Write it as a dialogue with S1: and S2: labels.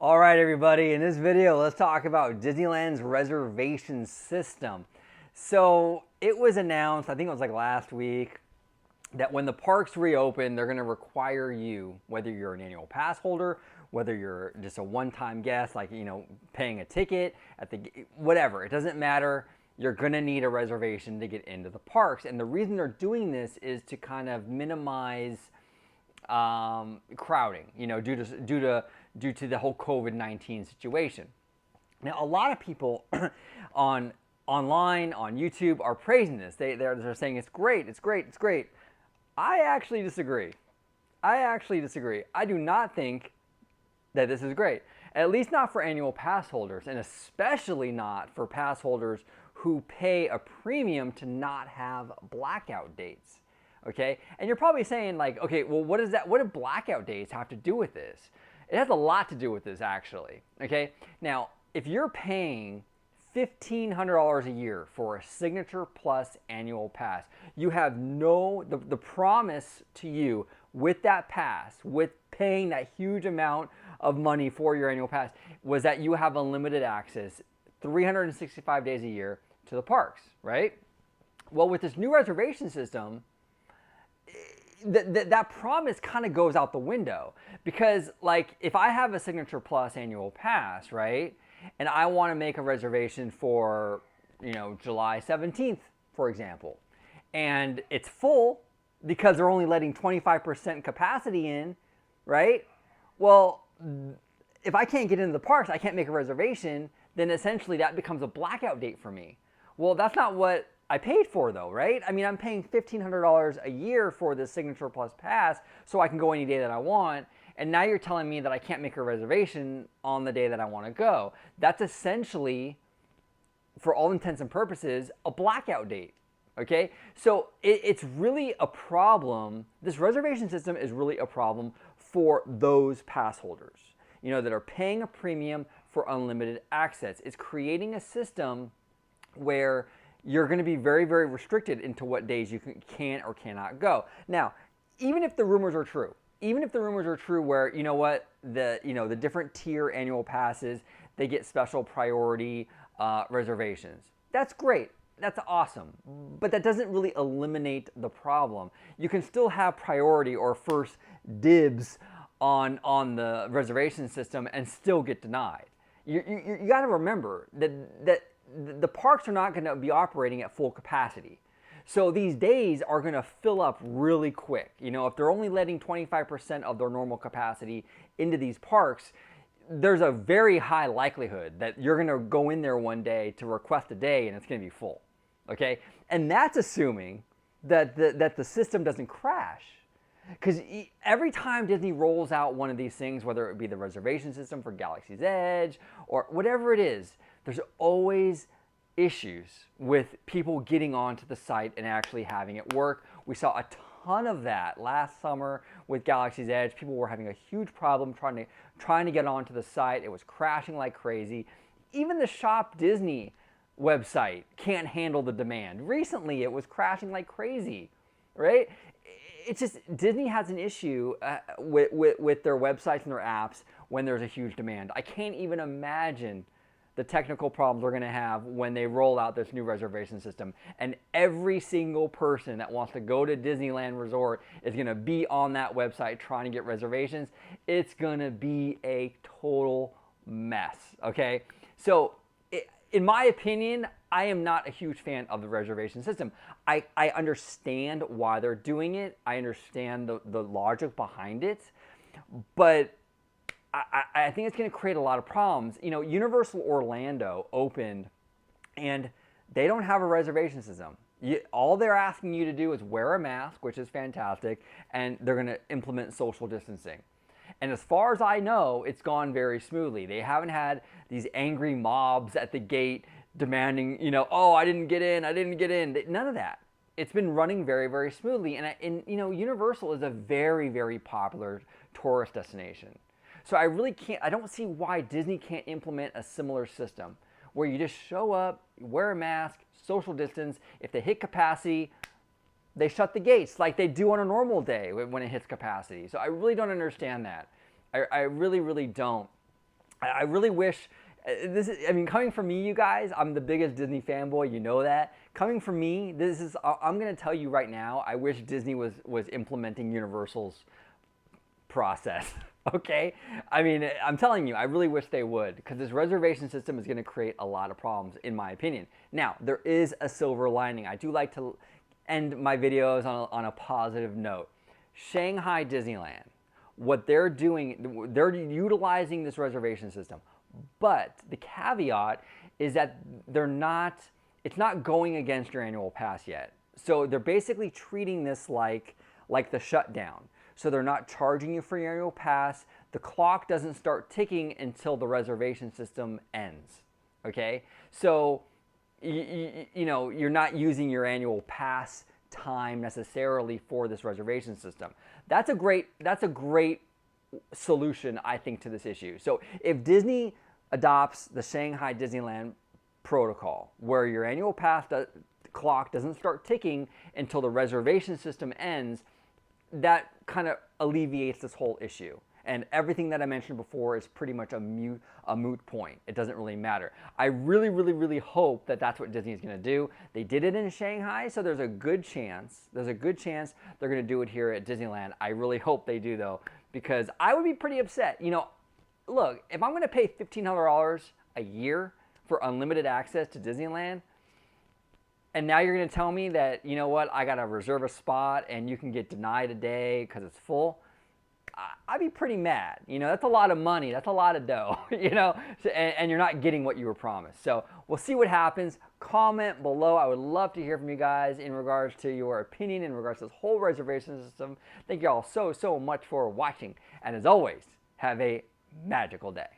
S1: All right, everybody, in this video, let's talk about Disneyland's reservation system. So it was announced, I think it was like last week, that when the parks reopen, they're going to require you, whether you're an annual pass holder, whether you're just a one-time guest, like, paying a ticket at the, whatever, it doesn't matter. You're going to need a reservation to get into the parks. And the reason they're doing this is to kind of minimize crowding, due to the whole COVID-19 situation. Now, a lot of people online on YouTube are praising this. They're saying it's great, it's great, it's great. I actually disagree. I do not think that this is great. At least not for annual pass holders, and especially not for pass holders who pay a premium to not have blackout dates. Okay? And you're probably saying, like, okay, well, what do blackout dates have to do with this? It has a lot to do with this, actually. Okay? Now, if you're paying $1,500 a year for a Signature Plus annual pass, you have the promise to you with that pass, with paying that huge amount of money for your annual pass, was that you have unlimited access 365 days a year to the parks, right? Well, with this new reservation system, that promise kind of goes out the window, because, like, if I have a Signature Plus annual pass, right, and I want to make a reservation for, July 17th, for example, and it's full because they're only letting 25% capacity in, right? Well, if I can't get into the parks, I can't make a reservation, then essentially that becomes a blackout date for me. Well, that's not what I paid for, though, right? I mean, I'm paying $1,500 a year for the Signature Plus pass so I can go any day that I want. And now you're telling me that I can't make a reservation on the day that I want to go. That's essentially, for all intents and purposes, a blackout date. Okay? So it's really a problem. This reservation system is really a problem for those pass holders, that are paying a premium for unlimited access. It's creating a system where you're going to be very, very restricted into what days you can or cannot go. Now, even if the rumors are true, where, the different tier annual passes, they get special priority reservations. That's great. That's awesome. But that doesn't really eliminate the problem. You can still have priority or first dibs on the reservation system and still get denied. You got to remember that the parks are not going to be operating at full capacity. So these days are going to fill up really quick. If they're only letting 25% of their normal capacity into these parks, there's a very high likelihood that you're going to go in there one day to request a day and it's going to be full. Okay? And that's assuming that the system doesn't crash. Because every time Disney rolls out one of these things, whether it be the reservation system for Galaxy's Edge or whatever it is, there's always issues with people getting onto the site and actually having it work. We saw a ton of that last summer with Galaxy's Edge. People were having a huge problem trying to get onto the site. It was crashing like crazy. Even the Shop Disney website can't handle the demand. Recently, it was crashing like crazy, right? It's just Disney has an issue with their websites and their apps when there's a huge demand. I can't even imagine the technical problems they're going to have when they roll out this new reservation system. And every single person that wants to go to Disneyland Resort is going to be on that website trying to get reservations. It's going to be a total mess, okay? So, in my opinion, I am not a huge fan of the reservation system. I understand why they're doing it. I understand the logic behind it. But I think it's going to create a lot of problems. Universal Orlando opened, and they don't have a reservation system. All they're asking you to do is wear a mask, which is fantastic, and they're going to implement social distancing. And as far as I know, it's gone very smoothly. They haven't had these angry mobs at the gate demanding, oh, I didn't get in. None of that. It's been running very, very smoothly. And Universal is a very, very popular tourist destination. So I don't see why Disney can't implement a similar system where you just show up, wear a mask, social distance. If they hit capacity, they shut the gates like they do on a normal day when it hits capacity. So I really don't understand that. I really, really don't. I really wish this is, I mean, coming from me, you guys, I'm the biggest Disney fanboy, you know that. Coming from me, this is, I'm going to tell you right now, I wish Disney was implementing Universal's process. Okay? I mean, I'm telling you, I really wish they would, because this reservation system is going to create a lot of problems, in my opinion. Now, there is a silver lining. I do like to end my videos on a positive note. Shanghai Disneyland, what they're doing, they're utilizing this reservation system. But the caveat is that it's not going against your annual pass yet. So they're basically treating this like the shutdown. So they're not charging you for your annual pass. The clock doesn't start ticking until the reservation system ends. Okay? So you know, you're not using your annual pass time necessarily for this reservation system. That's a great solution, I think, to this issue. So if Disney adopts the Shanghai Disneyland protocol, where your annual pass clock doesn't start ticking until the reservation system ends, that kind of alleviates this whole issue. And everything that I mentioned before is pretty much a moot point. It doesn't really matter. I really, really, really hope that that's what Disney is going to do. They did it in Shanghai, so there's a good chance. There's a good chance they're going to do it here at Disneyland. I really hope they do, though, because I would be pretty upset. You know, look, if I'm going to pay $1,500 a year for unlimited access to Disneyland, and now you're going to tell me that, you know what, I got to reserve a spot and you can get denied a day because it's full, I'd be pretty mad. You know, that's a lot of money. That's a lot of dough, you know, and you're not getting what you were promised. So we'll see what happens. Comment below. I would love to hear from you guys in regards to your opinion in regards to this whole reservation system. Thank you all so much for watching. And as always, have a magical day.